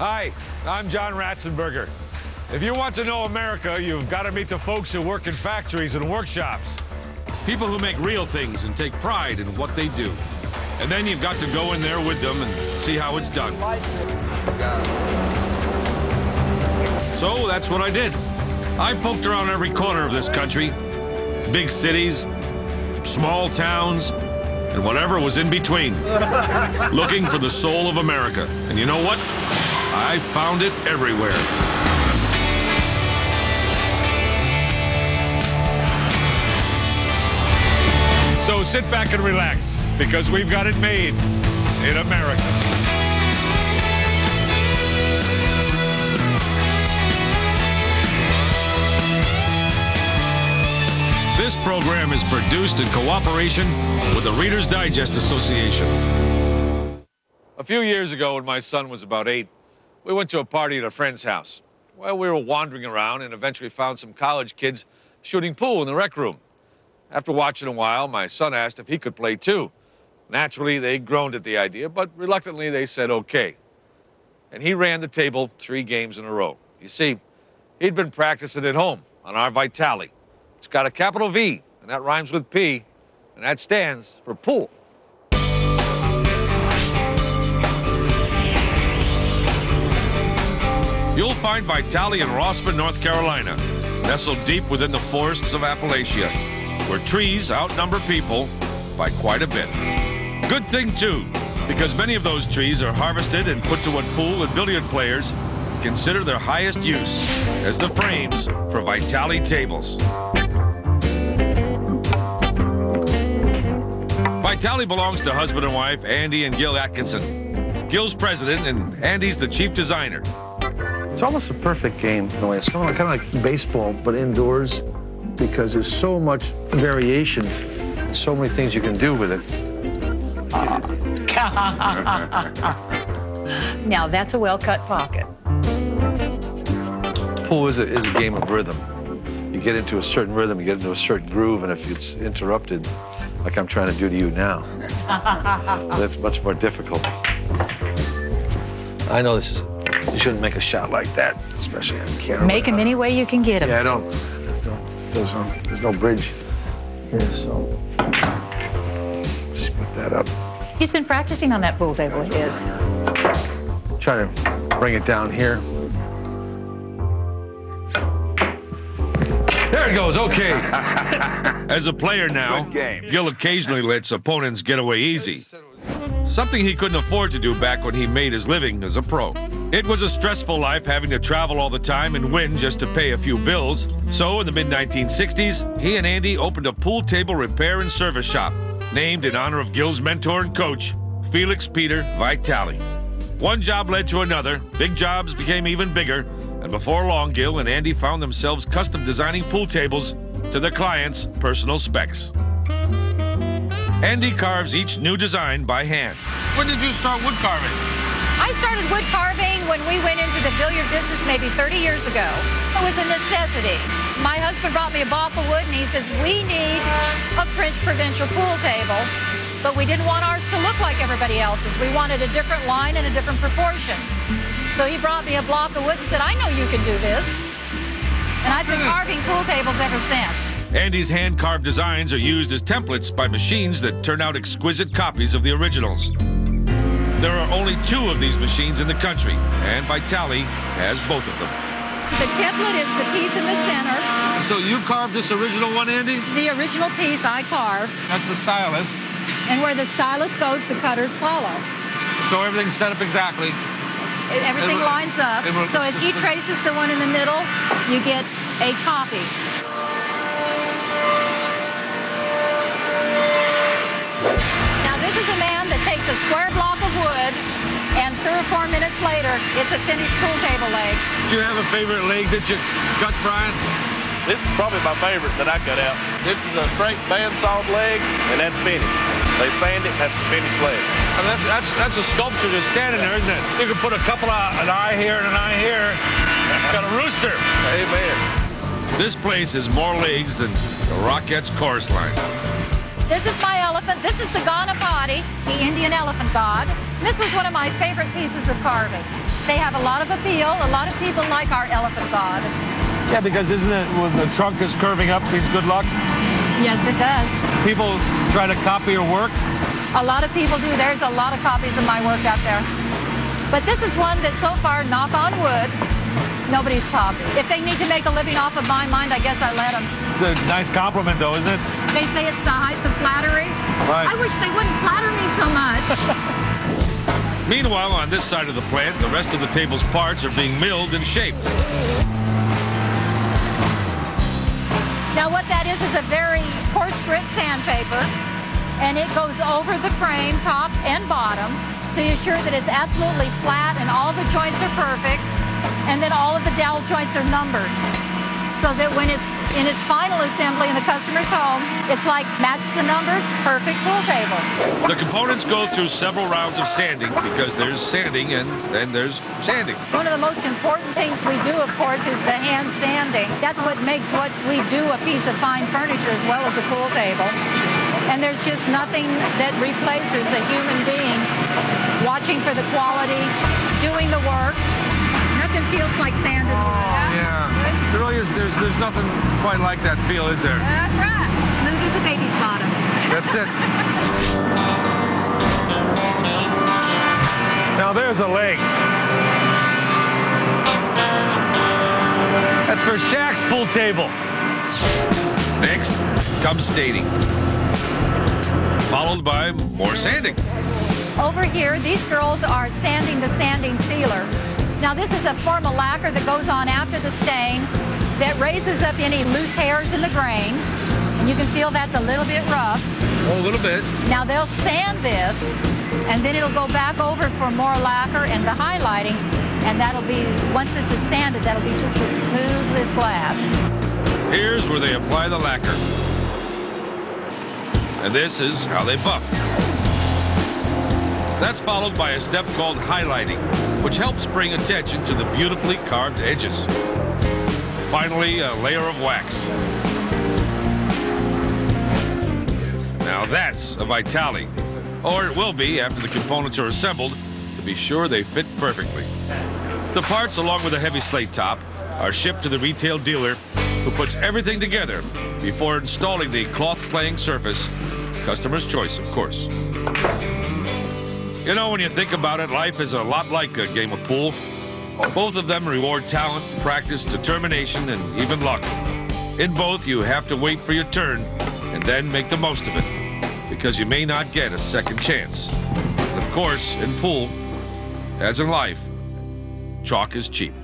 Hi, I'm John Ratzenberger. If you want to know America, you've got to meet the folks who work in factories and workshops. People who make real things and take pride in what they do. And then you've got to go in there with them and see how it's done. So that's what I did. I poked around every corner of this country. Big cities, small towns, and whatever was in between. Looking for the soul of America. And you know what? I found it everywhere. So sit back and relax, because we've got it made in America. This program is produced in cooperation with the Reader's Digest Association. A few years ago, when my son was about 8, we went to a party at a friend's house. Well, we were wandering around and eventually found some college kids shooting pool in the rec room. After watching a while, my son asked if he could play too. Naturally, they groaned at the idea, but reluctantly they said okay. And he ran the table 3 games in a row. You see, he'd been practicing at home on our Vitalie. It's got a capital V, and that rhymes with P, and that stands for pool. You'll find Vitalie in Rossman, North Carolina, nestled deep within the forests of Appalachia, where trees outnumber people by quite a bit. Good thing, too, because many of those trees are harvested and put to what pool and billiard players consider their highest use as the frames for Vitalie tables. Vitalie belongs to husband and wife Andy and Gil Atkinson. Gil's president and Andy's the chief designer. It's almost a perfect game in a way. It's kind of like baseball, but indoors, because there's so much variation and so many things you can do with it. Now that's a well-cut pocket. Pool is a game of rhythm. You get into a certain rhythm, you get into a certain groove, and if it's interrupted, like I'm trying to do to you now, that's much more difficult. I know you shouldn't make a shot like that, especially on camera. Make them any way you can get them. Yeah, there's no bridge here, so let's put that up. He's been practicing on that pool table of his. Try to bring it down here. There it goes, okay. As a player now, Gil occasionally lets opponents get away easy. Something he couldn't afford to do back when he made his living as a pro. It was a stressful life having to travel all the time and win just to pay a few bills. So in the mid-1960s, he and Andy opened a pool table repair and service shop, named in honor of Gil's mentor and coach, Felix Peter Vitalie. One job led to another, big jobs became even bigger, and before long, Gil and Andy found themselves custom designing pool tables to their clients' personal specs. Andy carves each new design by hand. When did you start wood carving? I started wood carving when we went into the billiard business maybe 30 years ago. It was a necessity. My husband brought me a block of wood and he says, we need a French provincial pool table, but we didn't want ours to look like everybody else's. We wanted a different line and a different proportion. So he brought me a block of wood and said, I know you can do this. And I've been carving pool tables ever since. Andy's hand-carved designs are used as templates by machines that turn out exquisite copies of the originals. There are only 2 of these machines in the country, and Vitalie has both of them. The template is the piece in the center. So you carved this original one, Andy? The original piece I carved. That's the stylus. And where the stylus goes, the cutters follow. So everything's set up exactly. Everything lines up. So as he traces the one in the middle, you get a copy. Now this is a man that takes a square block of wood and 3 or 4 minutes later, it's a finished pool table leg. Do you have a favorite leg that you cut, Brian? This is probably my favorite that I cut out. This is a straight bandsawed leg, and that's finished. They sand it, that's the finished leg. And that's a sculpture just standing there, isn't it? You could put a couple of, an eye here and an eye here. Got a rooster. Amen. This place has more legs than the Rockettes chorus line. This is my elephant. This is the Ganapati, the Indian elephant god. This was one of my favorite pieces of carving. They have a lot of appeal. A lot of people like our elephant god. Yeah, because isn't it when the trunk is curving up means good luck? Yes, it does. People try to copy your work. A lot of people do. There's a lot of copies of my work out there. But this is one that so far, knock on wood, nobody's copied. If they need to make a living off of my mind, I guess I let them. It's a nice compliment, though, isn't it? They say it's the height of flattery. Right. I wish they wouldn't flatter me so much. Meanwhile, on this side of the plant, the rest of the table's parts are being milled and shaped. Now what that is a very coarse grit sandpaper, and it goes over the frame, top and bottom, to ensure that it's absolutely flat and all the joints are perfect, and then all of the dowel joints are numbered, so that when it's in its final assembly in the customer's home, it's like match the numbers, perfect pool table. The components go through several rounds of sanding because there's sanding and then there's sanding. One of the most important things we do, of course, is the hand sanding. That's what makes what we do a piece of fine furniture as well as a pool table. And there's just nothing that replaces a human being watching for the quality, doing the work. Nothing feels like sanded wood. Yeah. There really is. There's nothing quite like that feel, is there? That's right. Smooth as a baby's bottom. That's it. Now there's a leg. That's for Shaq's pool table. Next comes staining, followed by more sanding. Over here, these girls are sanding the sanding sealer. Now this is a form of lacquer that goes on after the stain that raises up any loose hairs in the grain. And you can feel that's a little bit rough. Oh, a little bit. Now they'll sand this, and then it'll go back over for more lacquer and the highlighting, and that'll be, once this is sanded, that'll be just as smooth as glass. Here's where they apply the lacquer. And this is how they buff. That's followed by a step called highlighting, which helps bring attention to the beautifully carved edges. Finally, a layer of wax. Now that's a Vitalie, or it will be after the components are assembled to be sure they fit perfectly. The parts, along with a heavy slate top, are shipped to the retail dealer who puts everything together before installing the cloth-playing surface, customer's choice, of course. You know, when you think about it, life is a lot like a game of pool. Both of them reward talent, practice, determination, and even luck. In both, you have to wait for your turn and then make the most of it, because you may not get a second chance. And of course, in pool, as in life, chalk is cheap.